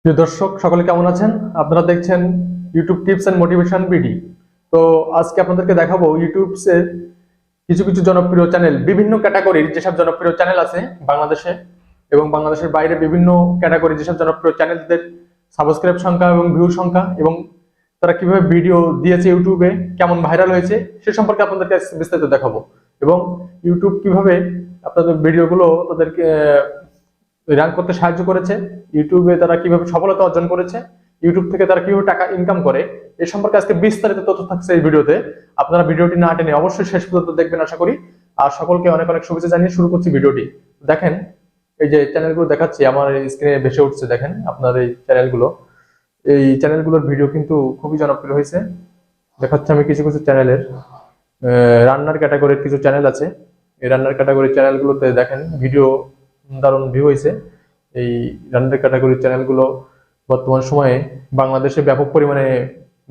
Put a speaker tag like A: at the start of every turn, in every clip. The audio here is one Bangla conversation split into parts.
A: প্রিয় দর্শক সকলে কেমন আছেন? আপনারা দেখছেন YouTube tips and motivation BD. তো আজকে আপনাদেরকে দেখাবো ইউটিউবসের কিছু কিছু জনপ্রিয় চ্যানেল, বিভিন্ন ক্যাটাগরির যেসব জনপ্রিয় চ্যানেল আছে বাংলাদেশে এবং বাংলাদেশের বাইরে বিভিন্ন ক্যাটাগরি যেসব জনপ্রিয় চ্যানেলদের সাবস্ক্রাইব সংখ্যা এবং ভিউ সংখ্যা এবং তারা কিভাবে ভিডিও দিয়েছে ইউটিউবে, কেমন ভাইরাল হয়েছে সে সম্পর্কে আপনাদেরকে বিস্তারিত দেখাবো। এবং ইউটিউব কিভাবে আপনাদের ভিডিওগুলো তাদেরকে র্যাঙ্ক করতে সাহায্য করেছে, ইউটিউবে তারা কিভাবে সফলতা অর্জন করেছে, ইউটিউব থেকে তারা কিভাবে টাকা ইনকাম করে, এ সম্পর্কে আজকে বিস্তারিত তথ্য থাকছে এই ভিডিওতে। আপনারা ভিডিওটি না টেনে অবশ্যই শেষ পর্যন্ত দেখবেন আশা করি। আর সকলকে অনেক অনেক শুভেচ্ছা জানিয়ে শুরু করছি ভিডিওটি। দেখেন এই যে চ্যানেলগুলো দেখাচ্ছি আমার স্ক্রিনে ভেসে উঠছে, দেখেন আপনার এই চ্যানেলগুলোর ভিডিও কিন্তু খুবই জনপ্রিয় হয়েছে। দেখাচ্ছে আমি কিছু কিছু চ্যানেলের রান্নার ক্যাটাগরির কিছু চ্যানেল আছে। এই রান্নার ক্যাটাগরির চ্যানেলগুলোতে দেখেন ভিডিও দারুণ ভিউ হয়েছে। এই রান্নার ক্যাটাগরির চ্যানেলগুলো বর্তমান সময়ে বাংলাদেশে ব্যাপক পরিমাণে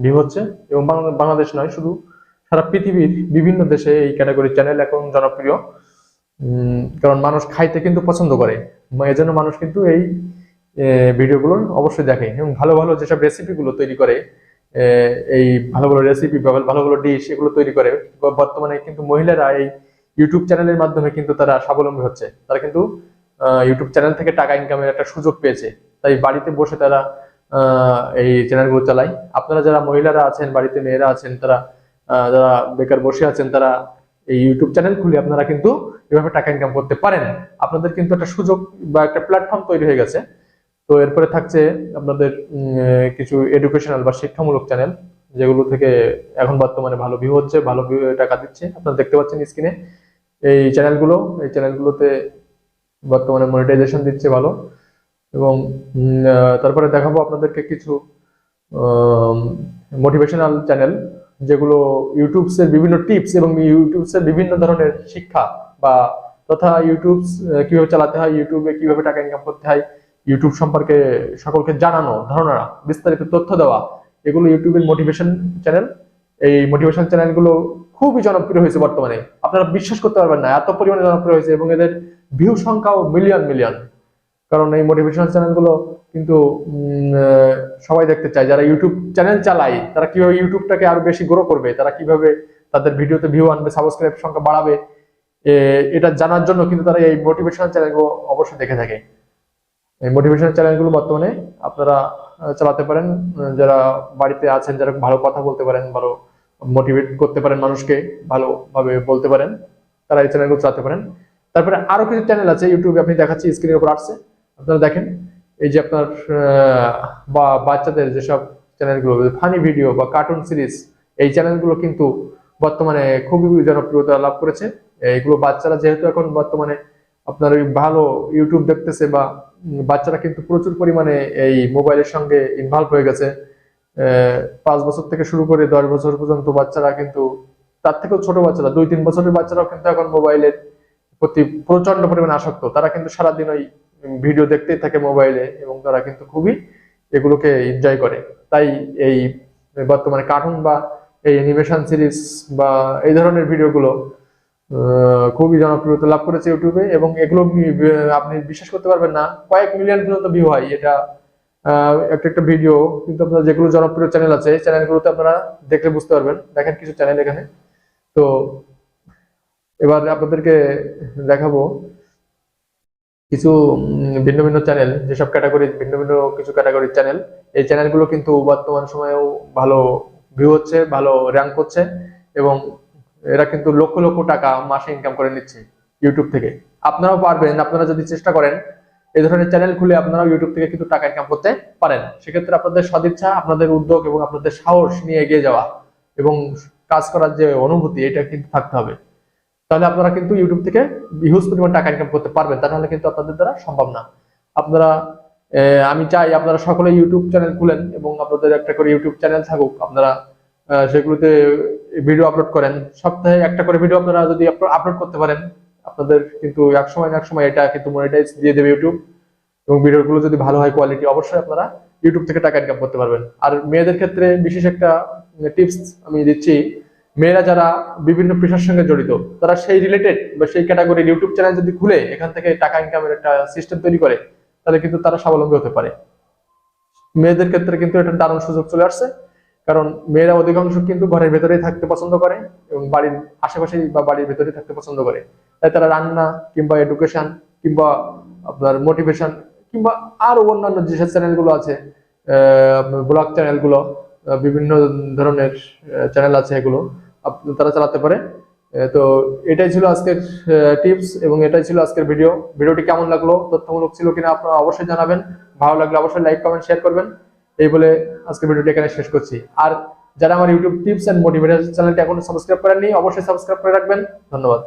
A: ভিউ হচ্ছে এবং বাংলাদেশ নয়, শুধু সারা পৃথিবীর বিভিন্ন দেশে এই ক্যাটাগরির চ্যানেল এখন জনপ্রিয়। কারণ মানুষ খাইতে কিন্তু পছন্দ করে, এজন্য মানুষ কিন্তু এই ভিডিওগুলো অবশ্যই দেখে এবং ভালো ভালো যেসব রেসিপিগুলো তৈরি করে, এই ভালো ভালো রেসিপি বা ভালো ভালো ডিশ এগুলো তৈরি করে বর্তমানে কিন্তু মহিলারা এই ইউটিউব চ্যানেলের মাধ্যমে কিন্তু তারা স্বাবলম্বী হচ্ছে। তারা কিন্তু ইউটিউব চ্যানেল থেকে টাকা ইনকামের একটা সুযোগ পেয়েছে, তাই বাড়িতে বসে তারা এই চ্যানেলগুলো চালায়। আপনারা যারা মহিলারা আছেন, বাড়িতে মেয়েরা আছেন, তারা যারা বেকার বসে আছেন, তারা এই ইউটিউব চ্যানেল খুলে আপনারা কিন্তু এভাবে টাকা ইনকাম করতে পারেন। আপনাদের কিন্তু একটা সুযোগ বা একটা প্ল্যাটফর্ম তৈরি হয়ে গেছে। তো এরপরে থাকছে আপনাদের কিছু এডুকেশনাল বা শিক্ষামূলক চ্যানেল, যেগুলো থেকে এখন বর্তমানে ভালো ভিউ হচ্ছে, ভালো ভিউ টাকা দিচ্ছে। আপনারা দেখতে পাচ্ছেন স্ক্রিনে এই চ্যানেলগুলোতে বর্তমানে মনিটাইজেশন দিচ্ছে ভালো। এবং তারপরে দেখাবো আপনাদেরকে কিছু মোটিভেশনাল চ্যানেল, যেগুলো ইউটিউবসের বিভিন্ন টিপস এবং ইউটিউবসের বিভিন্ন ধরনের শিক্ষা বা তথা ইউটিউব কিভাবে চালাতে হয়, ইউটিউবে কিভাবে টাকা ইনকাম করতে হয়, ইউটিউব সম্পর্কে সকলকে জানানো, ধারণা, বিস্তারিত তথ্য দেওয়া, এগুলো ইউটিউবের মোটিভেশন চ্যানেল। এই মোটিভেশন চ্যানেলগুলো খুবই জনপ্রিয় হয়েছে বর্তমানে, আপনারা বিশ্বাস করতে পারবেন না এত পরিমাণে জনপ্রিয় হয়েছে এবং এদের ভিউ সংখ্যাও মিলিয়ন মিলিয়ন। কারণ এই মোটিভেশনাল চ্যানেলগুলো কিন্তু সবাই দেখতে চায়, যারা ইউটিউব চ্যানেল চালায় তারা কিভাবে ইউটিউবটাকে আরো বেশি গ্রো করবে, তারা কিভাবে তাদের ভিডিওতে ভিউ আনবে, সাবস্ক্রাইব সংখ্যা বাড়াবে, এটা জানার জন্য কিন্তু তারা এই মোটিভেশনাল চ্যানেলগুলো অবশ্যই দেখে থাকে। এই মোটিভেশনাল চ্যানেলগুলো বর্তমানে আপনারা চালাতে পারেন, যারা বাড়িতে আছেন, যারা ভালো কথা বলতে পারেন, ভালো মোটিভেট করতে পারেন, মানুষকে ভালোভাবে বলতে পারেন, তারা এই চ্যানেলগুলো চালাতে পারেন। তারপরে আরো কিছু চ্যানেল আছে ইউটিউবে, আপনি দেখাচ্ছি স্ক্রিনের উপর আসছে, আপনারা দেখেন। এই যে আপনার বা বাচ্চাদের যেসব চ্যানেলগুলো ফানি ভিডিও বা কার্টুন সিরিজ, এই চ্যানেলগুলো কিন্তু বর্তমানে খুবই জনপ্রিয়তা লাভ করেছে। এইগুলো বাচ্চারা যেহেতু এখন বর্তমানে আপনার ওই ভালো ইউটিউব দেখতেছে, বা বাচ্চারা কিন্তু প্রচুর পরিমাণে এই মোবাইলের সঙ্গে ইনভলভ হয়ে গেছে। 5 বছর থেকে শুরু করে 10 বছর পর্যন্ত বাচ্চারা কিন্তু, তার থেকেও ছোট বাচ্চারা 2-3 বছরের বাচ্চারাও কিন্তু এখন মোবাইলের প্রতি প্রচন্ড পরিমাণে আসক্ত। তারা কিন্তু সারাদিন ওই ভিডিও দেখতেই থাকে মোবাইলে এবং তারা কিন্তু খুবই এগুলোকে এনজয় করে। তাই এই বর্তমানে কার্টুন বা এই অ্যানিমেশন সিরিজ বা এই ধরনের ভিডিওগুলো খুবই জনপ্রিয়তা লাভ করেছে ইউটিউবে এবং এগুলো আপনি বিশ্বাস করতে পারবেন না, কয়েক মিলিয়ন পর্যন্ত ভিউ হয় এটা একটা একটা ভিডিও। কিন্তু আপনারা যেগুলো জনপ্রিয় চ্যানেল আছে চ্যানেলগুলোতে আপনারা দেখলে বুঝতে পারবেন। দেখেন কিছু চ্যানেল এখানে। তো এবার আপনাদেরকে দেখাবো কিছু ভিন্ন ভিন্ন চ্যানেল, যেসব ক্যাটাগরি ভিন্ন ভিন্ন কিছু ক্যাটাগরির চ্যানেল। এই চ্যানেলগুলো কিন্তু বর্তমান সময়েও ভালো ভিউ হচ্ছে, ভালো র্যাঙ্ক হচ্ছে এবং এরা কিন্তু লক্ষ লক্ষ টাকা মাসে ইনকাম করে নিচ্ছে ইউটিউব থেকে। আপনারাও পারবেন, আপনারা যদি চেষ্টা করেন এই ধরনের চ্যানেল খুলে আপনারাও ইউটিউব থেকে কিন্তু টাকা ইনকাম করতে পারেন। সেক্ষেত্রে আপনাদের সদিচ্ছা, আপনাদের উদ্যোগ এবং আপনাদের সাহস নিয়ে এগিয়ে যাওয়া এবং কাজ করার যে অনুভূতি, এটা কিন্তু থাকতে হবে। তাহলে আপনারা কিন্তু ইউটিউব থেকে হিউজ পরিমাণ টাকা ইনকাম করতে পারবেন, তাহলে কিন্তু আপনাদের দ্বারা সম্ভব না। আপনারা আমি চাই আপনারা সকলে ইউটিউব চ্যানেল খুলেন এবং আপনাদের একটা করে ইউটিউব চ্যানেল থাকুক, আপনারা সেগুলোতে ভিডিও আপলোড করেন। সপ্তাহে একটা করে ভিডিও আপনারা যদি আপলোড করতে পারেন, আপনাদের কিন্তু এক সময় না এক সময় এটা কিন্তু মনিটাইজ দিয়ে দেবে ইউটিউব। এবং ভিডিওগুলো যদি ভালো হয় কোয়ালিটি, অবশ্যই আপনারা ইউটিউব থেকে টাকা ইনকাম করতে পারবেন। আর মেয়েদের ক্ষেত্রে বিশেষ একটা টিপস আমি দিচ্ছি, মেয়েরা যারা বিভিন্ন পেশার সঙ্গে জড়িত, তারা সেই রিলেটেড বা সেই ক্যাটাগরির ইউটিউব চ্যানেল যদি খুলে এখান থেকে টাকা ইনকামের একটা সিস্টেম তৈরি করে, তাহলে কিন্তু তারা স্বাবলম্বী হতে পারে। মেয়েদের ক্ষেত্রে কিন্তু এটা দারুণ সুযোগ চলে আসছে, কারণ মেয়েরা অধিকাংশ কিন্তু ঘরের ভেতরেই থাকতে পছন্দ করে এবং বাড়ির আশেপাশে বা বাড়ির ভেতরেই থাকতে পছন্দ করে। তাই তারা রান্না কিংবা এডুকেশন কিংবা আপনার মোটিভেশন কিংবা আরো অন্যান্য যেসব চ্যানেলগুলো আছে, আপনার ব্লগ চ্যানেলগুলো, বিভিন্ন ধরনের চ্যানেল আছে, এগুলো তারা চালাতে পারে। তো এটাই ছিল আজকের টিপস এবং এটাই ছিল আজকের ভিডিওটি কেমন লাগলো, তথ্যমূলক ছিল কিনা আপনারা অবশ্যই জানাবেন। ভালো লাগলে অবশ্যই লাইক কমেন্ট শেয়ার করবেন। এই বলে আজকের ভিডিওটি এখানে শেষ করছি। আর যারা আমার ইউটিউব টিপস এন্ড মোটিভেশন চ্যানেলটি এখনো সাবস্ক্রাইব করেননি, অবশ্যই সাবস্ক্রাইব করে রাখবেন। ধন্যবাদ।